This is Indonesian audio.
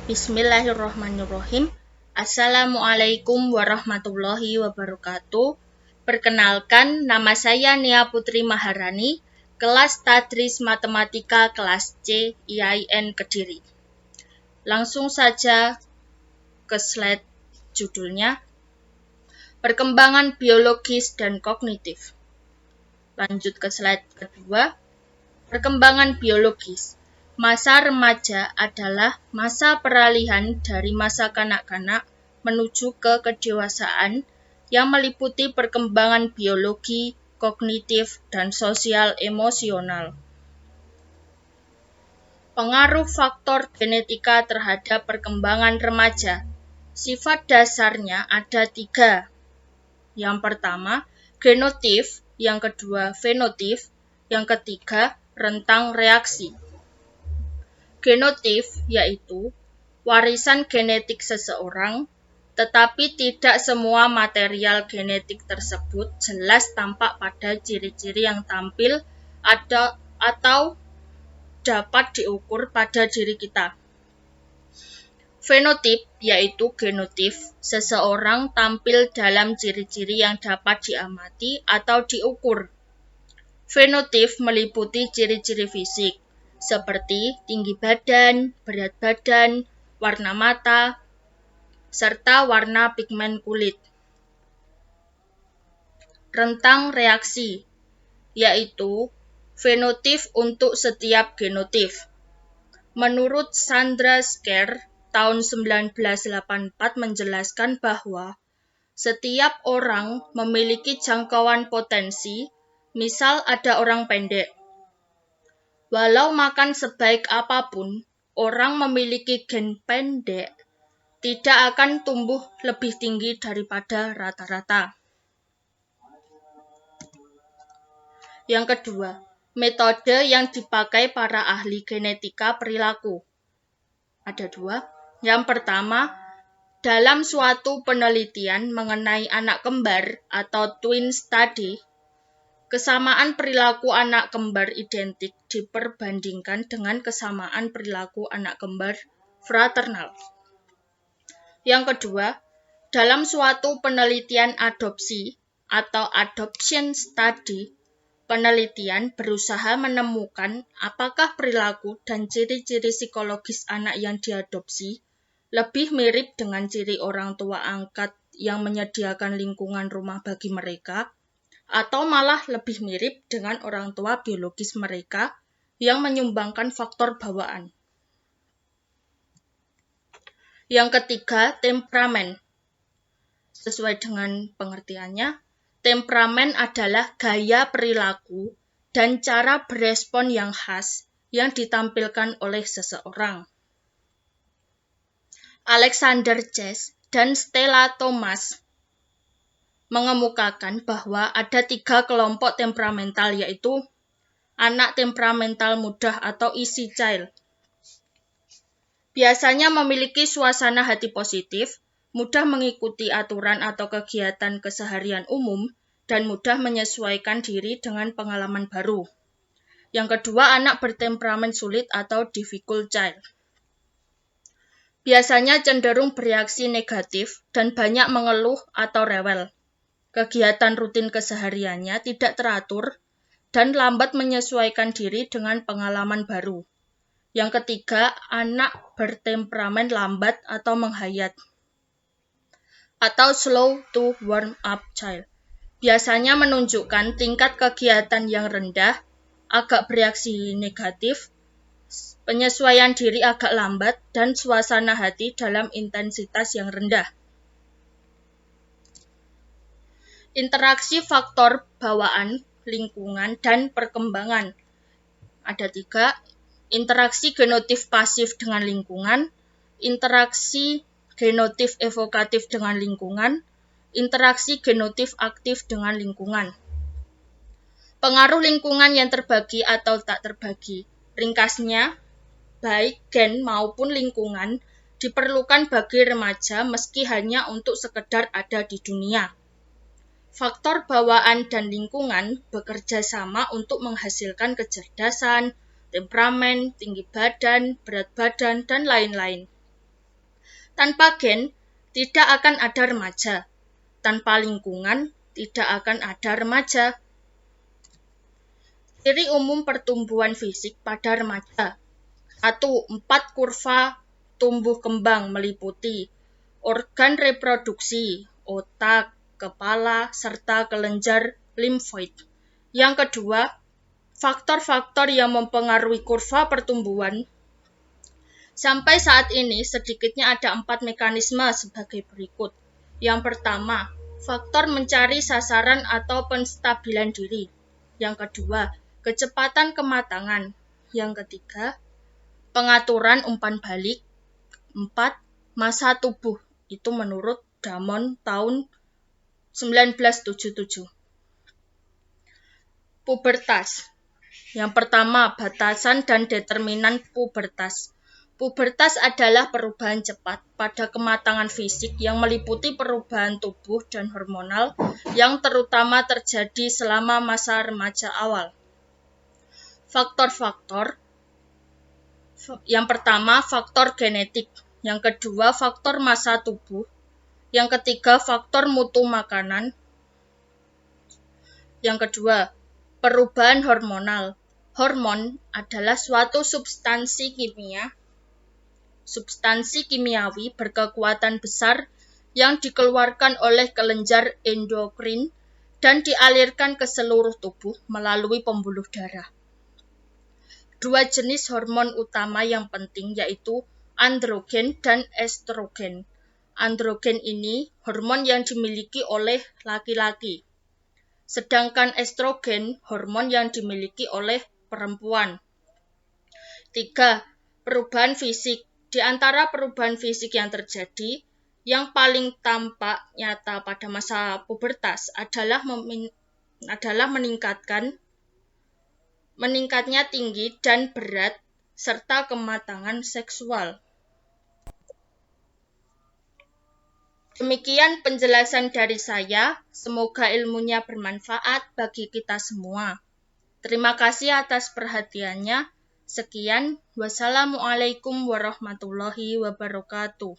Bismillahirrahmanirrahim. Assalamualaikum warahmatullahi wabarakatuh. Perkenalkan, nama saya Nia Putri Maharani, kelas Tadris Matematika kelas C IAIN Kediri. Langsung saja ke slide judulnya, Perkembangan Biologis dan Kognitif. Lanjut ke slide kedua, Perkembangan Biologis. Masa remaja adalah masa peralihan dari masa kanak-kanak menuju ke kedewasaan yang meliputi perkembangan biologi, kognitif, dan sosial emosional. Pengaruh faktor genetika terhadap perkembangan remaja. Sifat dasarnya ada 3. Yang pertama, genotip, yang kedua, fenotip, yang ketiga, rentang reaksi. Genotip yaitu warisan genetik seseorang, tetapi tidak semua material genetik tersebut jelas tampak pada ciri-ciri yang tampil atau dapat diukur pada diri kita. Fenotip yaitu genotip seseorang tampil dalam ciri-ciri yang dapat diamati atau diukur. Fenotip meliputi ciri-ciri fisik, seperti tinggi badan, berat badan, warna mata, serta warna pigmen kulit. Rentang reaksi, yaitu fenotip untuk setiap genotip. Menurut Sandra Scher, tahun 1984 menjelaskan bahwa setiap orang memiliki jangkauan potensi, misal ada orang pendek. Walau makan sebaik apapun, orang memiliki gen pendek tidak akan tumbuh lebih tinggi daripada rata-rata. Yang kedua, metode yang dipakai para ahli genetika perilaku. Ada 2. Yang pertama, dalam suatu penelitian mengenai anak kembar atau twin study, kesamaan perilaku anak kembar identik diperbandingkan dengan kesamaan perilaku anak kembar fraternal. Yang kedua, dalam suatu penelitian adopsi atau adoption study, penelitian berusaha menemukan apakah perilaku dan ciri-ciri psikologis anak yang diadopsi lebih mirip dengan ciri orang tua angkat yang menyediakan lingkungan rumah bagi mereka, atau malah lebih mirip dengan orang tua biologis mereka yang menyumbangkan faktor bawaan. Yang ketiga, temperamen. Sesuai dengan pengertiannya, temperamen adalah gaya perilaku dan cara berespon yang khas yang ditampilkan oleh seseorang. Alexander Chess dan Stella Thomas mengemukakan bahwa ada 3 kelompok temperamental, yaitu anak temperamental mudah atau easy child. Biasanya memiliki suasana hati positif, mudah mengikuti aturan atau kegiatan keseharian umum, dan mudah menyesuaikan diri dengan pengalaman baru. Yang kedua, anak bertemperamen sulit atau difficult child. Biasanya cenderung bereaksi negatif dan banyak mengeluh atau rewel. Kegiatan rutin kesehariannya tidak teratur dan lambat menyesuaikan diri dengan pengalaman baru. Yang ketiga, anak bertemperamen lambat atau menghayat atau slow to warm up child. Biasanya menunjukkan tingkat kegiatan yang rendah, agak bereaksi negatif, penyesuaian diri agak lambat, dan suasana hati dalam intensitas yang rendah. Interaksi faktor bawaan, lingkungan, dan perkembangan. Ada 3. Interaksi genotip pasif dengan lingkungan, interaksi genotip evokatif dengan lingkungan, interaksi genotip aktif dengan lingkungan. Pengaruh lingkungan yang terbagi atau tak terbagi. Ringkasnya, baik gen maupun lingkungan diperlukan bagi remaja meski hanya untuk sekedar ada di dunia. Faktor bawaan dan lingkungan bekerja sama untuk menghasilkan kecerdasan, temperamen, tinggi badan, berat badan, dan lain-lain. Tanpa gen, tidak akan ada remaja. Tanpa lingkungan, tidak akan ada remaja. Ciri umum pertumbuhan fisik pada remaja. 1. 4 kurva tumbuh kembang meliputi organ reproduksi, otak, kepala, serta kelenjar limfoid. Yang kedua, faktor-faktor yang mempengaruhi kurva pertumbuhan. Sampai saat ini sedikitnya ada 4 mekanisme sebagai berikut. Yang pertama, faktor mencari sasaran atau penstabilan diri. Yang kedua, kecepatan kematangan. Yang ketiga, pengaturan umpan balik. 4. Masa tubuh. Itu menurut Damon tahun 1977. Pubertas. Yang pertama, batasan dan determinan pubertas. Pubertas adalah perubahan cepat pada kematangan fisik yang meliputi perubahan tubuh dan hormonal yang terutama terjadi selama masa remaja awal. Faktor-faktor. Yang pertama, faktor genetik. Yang kedua, faktor massa tubuh. Yang ketiga, faktor mutu makanan. Yang kedua, perubahan hormonal. Hormon adalah suatu substansi kimiawi berkekuatan besar yang dikeluarkan oleh kelenjar endokrin dan dialirkan ke seluruh tubuh melalui pembuluh darah. Dua jenis hormon utama yang penting yaitu androgen dan estrogen. Androgen ini hormon yang dimiliki oleh laki-laki, sedangkan estrogen hormon yang dimiliki oleh perempuan. 3. Perubahan fisik. Di antara perubahan fisik yang terjadi, yang paling tampak nyata pada masa pubertas adalah meningkatnya tinggi dan berat serta kematangan seksual. Demikian penjelasan dari saya. Semoga ilmunya bermanfaat bagi kita semua. Terima kasih atas perhatiannya. Sekian, wassalamualaikum warahmatullahi wabarakatuh.